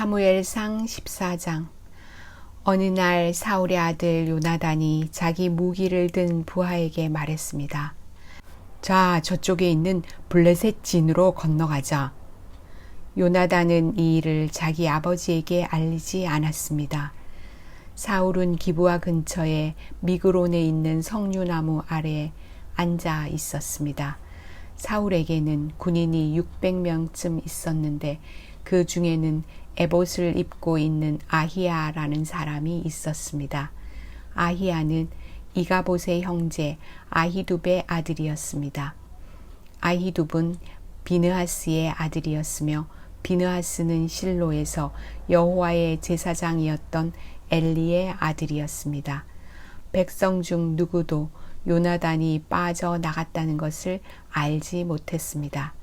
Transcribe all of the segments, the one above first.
사무엘상 14장. 어느 날 사울의 아들 요나단이 자기 무기를 든 부하에게 말했습니다. 자, 저쪽에 있는 블레셋 진으로 건너가자. 요나단은 이 일을 자기 아버지에게 알리지 않았습니다. 사울은 기브아 근처에 미그론에 있는 석류나무 아래에 앉아 있었습니다. 사울에게는 군인이 600명쯤 있었는데 그 중에는 에봇을 입고 있는 아히야라는 사람이 있었습니다. 아히야는 이가봇의 형제 아히둡의 아들이었습니다. 아히둡은 비느하스의 아들이었으며 비느하스는 실로에서 여호와의 제사장이었던 엘리의 아들이었습니다. 백성 중 누구도 요나단이 빠져나갔다는 것을 알지 못했습니다.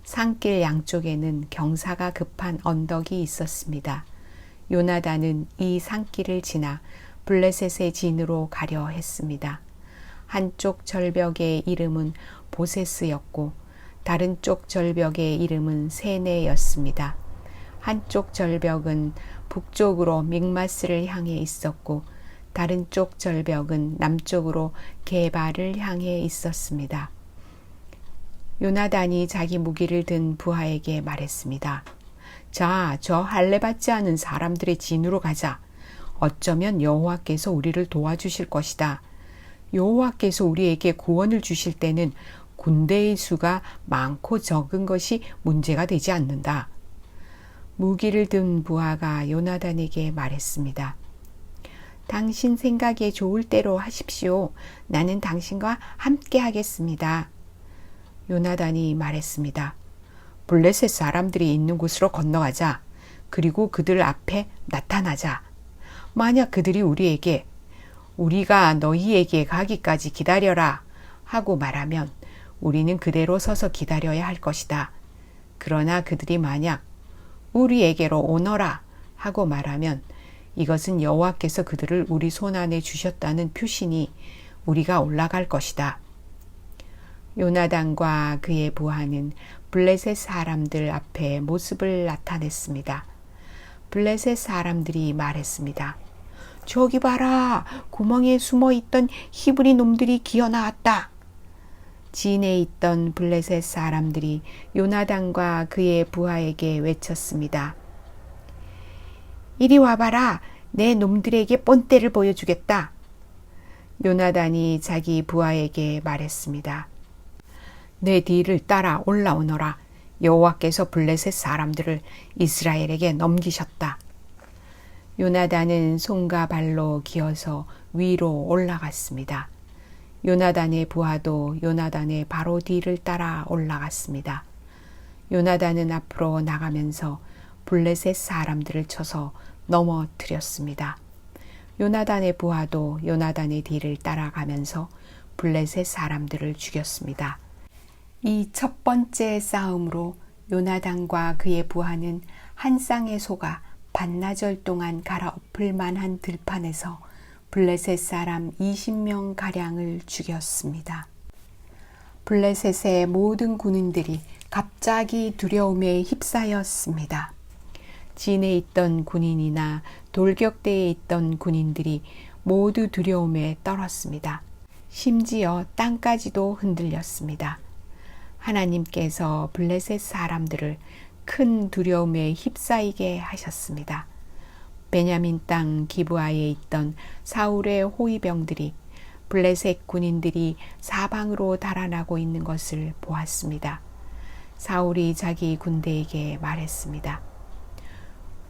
산길 양쪽에는 경사가 급한 언덕이 있었습니다. 요나단은 이 산길을 지나 블레셋의 진으로 가려 했습니다. 한쪽 절벽의 이름은 보세스였고 다른 쪽 절벽의 이름은 세네였습니다. 한쪽 절벽은 북쪽으로 믹마스를 향해 있었고 다른 쪽 절벽은 남쪽으로 게바를 향해 있었습니다. 요나단이 자기 무기를 든 부하에게 말했습니다. 자, 저 할례받지 않은 사람들의 진으로 가자. 어쩌면 여호와께서 우리를 도와주실 것이다. 여호와께서 우리에게 구원을 주실 때는 군대의 수가 많고 적은 것이 문제가 되지 않는다. 무기를 든 부하가 요나단에게 말했습니다. 당신 생각에 좋을 대로 하십시오. 나는 당신과 함께 하겠습니다. 요나단이 말했습니다. 블레셋 사람들이 있는 곳으로 건너가자. 그리고 그들 앞에 나타나자. 만약 그들이 우리에게 우리가 너희에게 가기까지 기다려라 하고 말하면 우리는 그대로 서서 기다려야 할 것이다. 그러나 그들이 만약 우리에게로 오너라 하고 말하면 이것은 여호와께서 그들을 우리 손안에 주셨다는 표시니 우리가 올라갈 것이다. 요나단과 그의 부하는 블레셋 사람들 앞에 모습을 나타냈습니다. 블레셋 사람들이 말했습니다. 저기 봐라, 구멍에 숨어있던 히브리 놈들이 기어나왔다. 진에 있던 블레셋 사람들이 요나단과 그의 부하에게 외쳤습니다. 이리 와봐라, 내 놈들에게 본때를 보여주겠다. 요나단이 자기 부하에게 말했습니다. 내 뒤를 따라 올라오너라. 여호와께서 블레셋 사람들을 이스라엘에게 넘기셨다. 요나단은 손과 발로 기어서 위로 올라갔습니다. 요나단의 부하도 요나단의 바로 뒤를 따라 올라갔습니다. 요나단은 앞으로 나가면서 블레셋 사람들을 쳐서 넘어뜨렸습니다. 요나단의 부하도 요나단의 뒤를 따라가면서 블레셋 사람들을 죽였습니다. 이 첫 번째 싸움으로 요나단과 그의 부하는 한 쌍의 소가 반나절 동안 갈아엎을 만한 들판에서 블레셋 사람 20명 가량을 죽였습니다. 블레셋의 모든 군인들이 갑자기 두려움에 휩싸였습니다. 진에 있던 군인이나 돌격대에 있던 군인들이 모두 두려움에 떨었습니다. 심지어 땅까지도 흔들렸습니다. 하나님께서 블레셋 사람들을 큰 두려움에 휩싸이게 하셨습니다. 베냐민 땅 기브아에 있던 사울의 호위병들이 블레셋 군인들이 사방으로 달아나고 있는 것을 보았습니다. 사울이 자기 군대에게 말했습니다.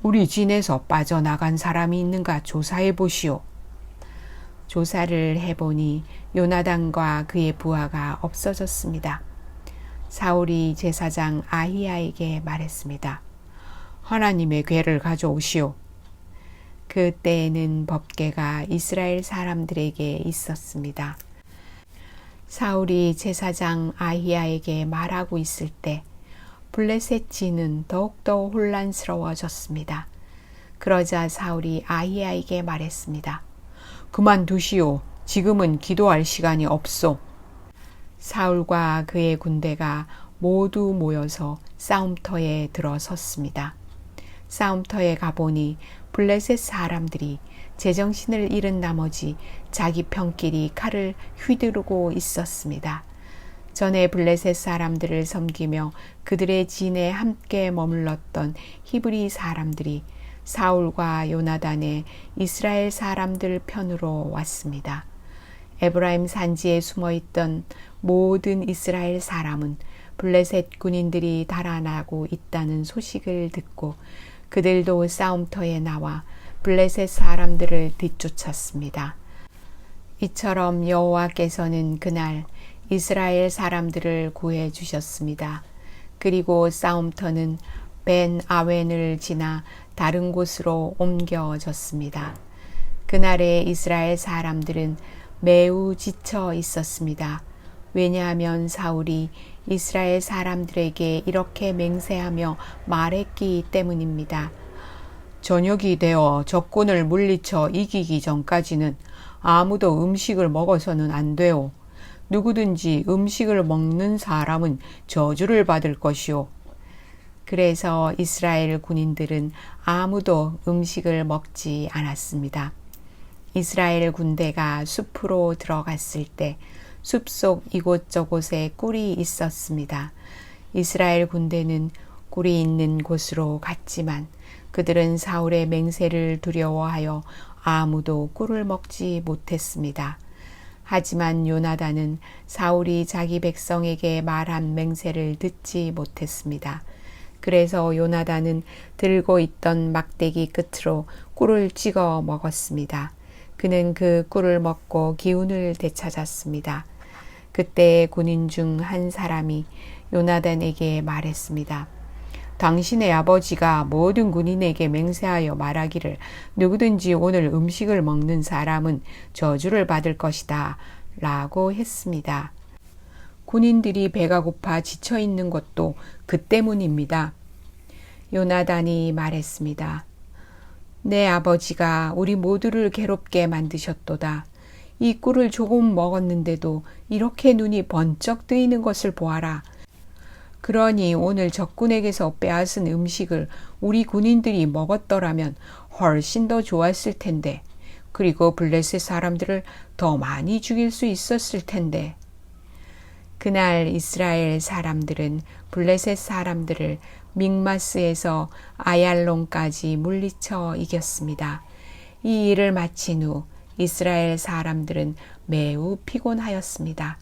우리 진에서 빠져나간 사람이 있는가 조사해 보시오. 조사를 해보니 요나단과 그의 부하가 없어졌습니다. 사울이 제사장 아히야에게 말했습니다. 하나님의 궤를 가져오시오. 그때에는 법궤가 이스라엘 사람들에게 있었습니다. 사울이 제사장 아히야에게 말하고 있을 때 블레셋 진은 더욱더 혼란스러워졌습니다. 그러자 사울이 아히야에게 말했습니다. 그만두시오. 지금은 기도할 시간이 없소. 사울과 그의 군대가 모두 모여서 싸움터에 들어섰습니다. 싸움터에 가보니 블레셋 사람들이 제정신을 잃은 나머지 자기 편끼리 칼을 휘두르고 있었습니다. 전에 블레셋 사람들을 섬기며 그들의 진에 함께 머물렀던 히브리 사람들이 사울과 요나단의 이스라엘 사람들 편으로 왔습니다. 에브라임 산지에 숨어있던 모든 이스라엘 사람은 블레셋 군인들이 달아나고 있다는 소식을 듣고 그들도 싸움터에 나와 블레셋 사람들을 뒤쫓았습니다. 이처럼 여호와께서는 그날 이스라엘 사람들을 구해 주셨습니다. 그리고 싸움터는 벤 아웬을 지나 다른 곳으로 옮겨졌습니다. 그날의 이스라엘 사람들은 매우 지쳐 있었습니다. 왜냐하면 사울이 이스라엘 사람들에게 이렇게 맹세하며 말했기 때문입니다. 저녁이 되어 적군을 물리쳐 이기기 전까지는 아무도 음식을 먹어서는 안 돼요. 누구든지 음식을 먹는 사람은 저주를 받을 것이요. 그래서 이스라엘 군인들은 아무도 음식을 먹지 않았습니다. 이스라엘 군대가 숲으로 들어갔을 때 숲속 이곳저곳에 꿀이 있었습니다. 이스라엘 군대는 꿀이 있는 곳으로 갔지만 그들은 사울의 맹세를 두려워하여 아무도 꿀을 먹지 못했습니다. 하지만 요나단은 사울이 자기 백성에게 말한 맹세를 듣지 못했습니다. 그래서 요나단은 들고 있던 막대기 끝으로 꿀을 찍어 먹었습니다. 그는 그 꿀을 먹고 기운을 되찾았습니다. 그때 군인 중 한 사람이 요나단에게 말했습니다. 당신의 아버지가 모든 군인에게 맹세하여 말하기를 누구든지 오늘 음식을 먹는 사람은 저주를 받을 것이다 라고 했습니다. 군인들이 배가 고파 지쳐 있는 것도 그 때문입니다. 요나단이 말했습니다. 내 아버지가 우리 모두를 괴롭게 만드셨도다. 이 꿀을 조금 먹었는데도 이렇게 눈이 번쩍 뜨이는 것을 보아라. 그러니 오늘 적군에게서 빼앗은 음식을 우리 군인들이 먹었더라면 훨씬 더 좋았을 텐데, 그리고 블레셋 사람들을 더 많이 죽일 수 있었을 텐데. 그날 이스라엘 사람들은 블레셋 사람들을 믹마스에서 아얄론까지 물리쳐 이겼습니다. 이 일을 마친 후 이스라엘 사람들은 매우 피곤하였습니다.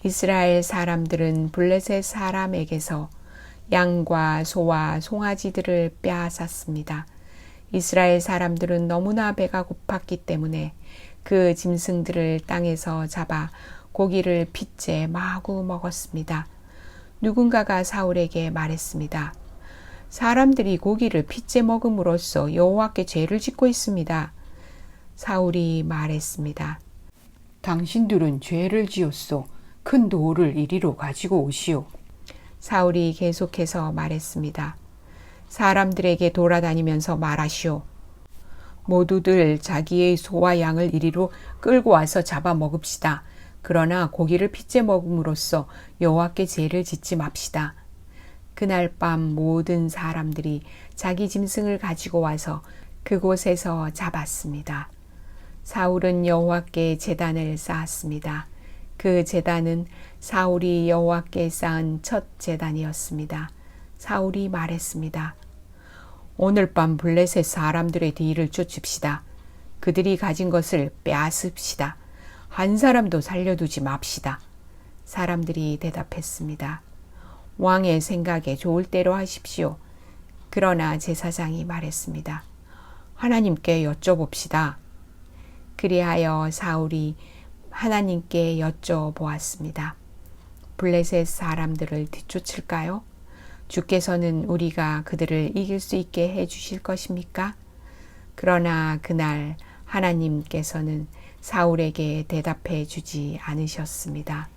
이스라엘 사람들은 블레셋 사람에게서 양과 소와 송아지들을 빼앗았습니다. 이스라엘 사람들은 너무나 배가 고팠기 때문에 그 짐승들을 땅에서 잡아 고기를 핏째 마구 먹었습니다. 누군가가 사울에게 말했습니다. 사람들이 고기를 핏째 먹음으로써 여호와께 죄를 짓고 있습니다. 사울이 말했습니다. 당신들은 죄를 지었소. 큰 돌을 이리로 가지고 오시오. 사울이 계속해서 말했습니다. 사람들에게 돌아다니면서 말하시오. 모두들 자기의 소와 양을 이리로 끌고 와서 잡아 먹읍시다. 그러나 고기를 핏째 먹음으로써 여호와께 죄를 짓지 맙시다. 그날 밤 모든 사람들이 자기 짐승을 가지고 와서 그곳에서 잡았습니다. 사울은 여호와께 제단을 쌓았습니다. 그 제단은 사울이 여호와께 쌓은 첫 제단이었습니다. 사울이 말했습니다. 오늘 밤 블레셋 사람들의 뒤를 쫓읍시다. 그들이 가진 것을 빼앗읍시다. 한 사람도 살려두지 맙시다. 사람들이 대답했습니다. 왕의 생각에 좋을 대로 하십시오. 그러나 제사장이 말했습니다. 하나님께 여쭤봅시다. 그리하여 사울이 하나님께 여쭤보았습니다. 블레셋 사람들을 뒤쫓을까요? 주께서는 우리가 그들을 이길 수 있게 해주실 것입니까? 그러나 그날 하나님께서는 사울에게 대답해 주지 않으셨습니다.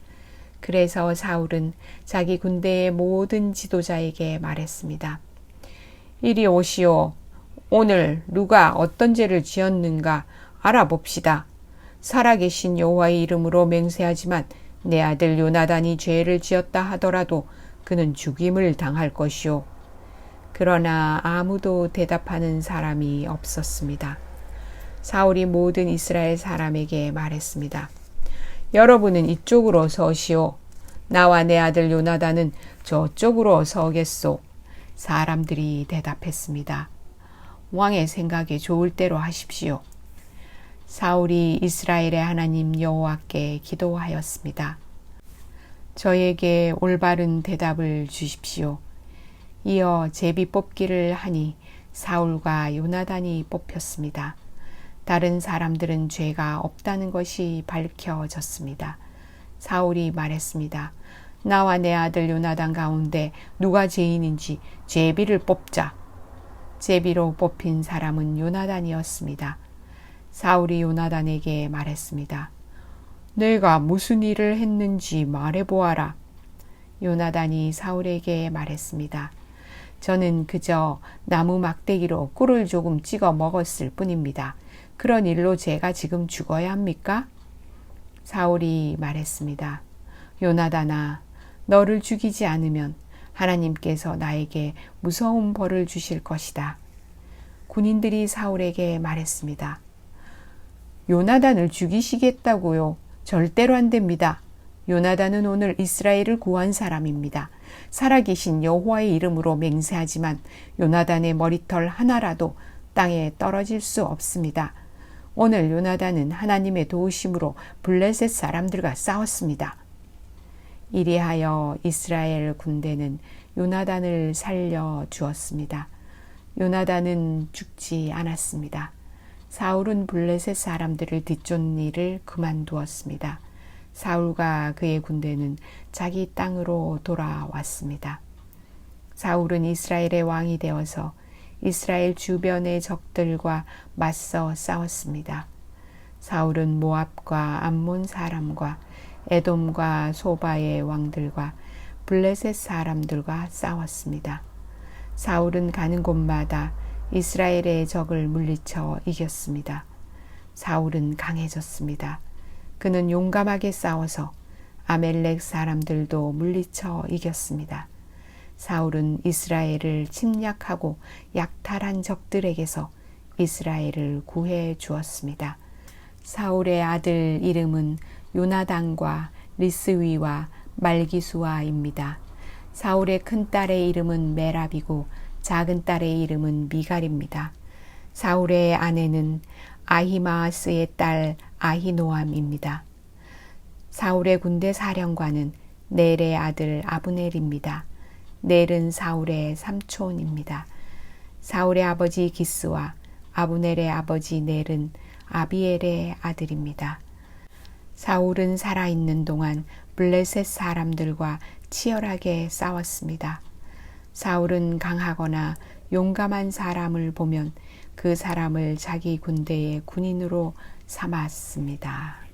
그래서 사울은 자기 군대의 모든 지도자에게 말했습니다. 이리 오시오. 오늘 누가 어떤 죄를 지었는가 알아봅시다. 살아계신 여호와의 이름으로 맹세하지만 내 아들 요나단이 죄를 지었다 하더라도 그는 죽임을 당할 것이오. 그러나 아무도 대답하는 사람이 없었습니다. 사울이 모든 이스라엘 사람에게 말했습니다. 여러분은 이쪽으로 서시오. 나와 내 아들 요나단은 저쪽으로 서겠소. 사람들이 대답했습니다. 왕의 생각에 좋을 대로 하십시오. 사울이 이스라엘의 하나님 여호와께 기도하였습니다. 저에게 올바른 대답을 주십시오. 이어 제비 뽑기를 하니 사울과 요나단이 뽑혔습니다. 다른 사람들은 죄가 없다는 것이 밝혀졌습니다. 사울이 말했습니다. 나와 내 아들 요나단 가운데 누가 죄인인지 제비를 뽑자. 제비로 뽑힌 사람은 요나단이었습니다. 사울이 요나단에게 말했습니다. 내가 무슨 일을 했는지 말해보아라. 요나단이 사울에게 말했습니다. 저는 그저 나무 막대기로 꿀을 조금 찍어 먹었을 뿐입니다. 그런 일로 제가 지금 죽어야 합니까? 사울이 말했습니다. 요나단아, 너를 죽이지 않으면 하나님께서 나에게 무서운 벌을 주실 것이다. 군인들이 사울에게 말했습니다. 요나단을 죽이시겠다고요? 절대로 안 됩니다. 요나단은 오늘 이스라엘을 구한 사람입니다. 살아계신 여호와의 이름으로 맹세하지만 요나단의 머리털 하나라도 땅에 떨어질 수 없습니다. 오늘 요나단은 하나님의 도우심으로 블레셋 사람들과 싸웠습니다. 이리하여 이스라엘 군대는 요나단을 살려 주었습니다. 요나단은 죽지 않았습니다. 사울은 블레셋 사람들을 뒤쫓는 일을 그만두었습니다. 사울과 그의 군대는 자기 땅으로 돌아왔습니다. 사울은 이스라엘의 왕이 되어서 이스라엘 주변의 적들과 맞서 싸웠습니다. 사울은 모압과 암몬 사람과 에돔과 소바의 왕들과 블레셋 사람들과 싸웠습니다. 사울은 가는 곳마다 이스라엘의 적을 물리쳐 이겼습니다. 사울은 강해졌습니다. 그는 용감하게 싸워서 아멜렉 사람들도 물리쳐 이겼습니다. 사울은 이스라엘을 침략하고 약탈한 적들에게서 이스라엘을 구해 주었습니다. 사울의 아들 이름은 요나단과 리스위와 말기수아입니다. 사울의 큰 딸의 이름은 메랍이고 작은 딸의 이름은 미갈입니다. 사울의 아내는 아히마아스의 딸 아히노암입니다. 사울의 군대 사령관은 넬의 아들 아브넬입니다. 넬은 사울의 삼촌입니다. 사울의 아버지 기스와 아브넬의 아버지 넬은 아비엘의 아들입니다. 사울은 살아있는 동안 블레셋 사람들과 치열하게 싸웠습니다. 사울은 강하거나 용감한 사람을 보면 그 사람을 자기 군대의 군인으로 삼았습니다.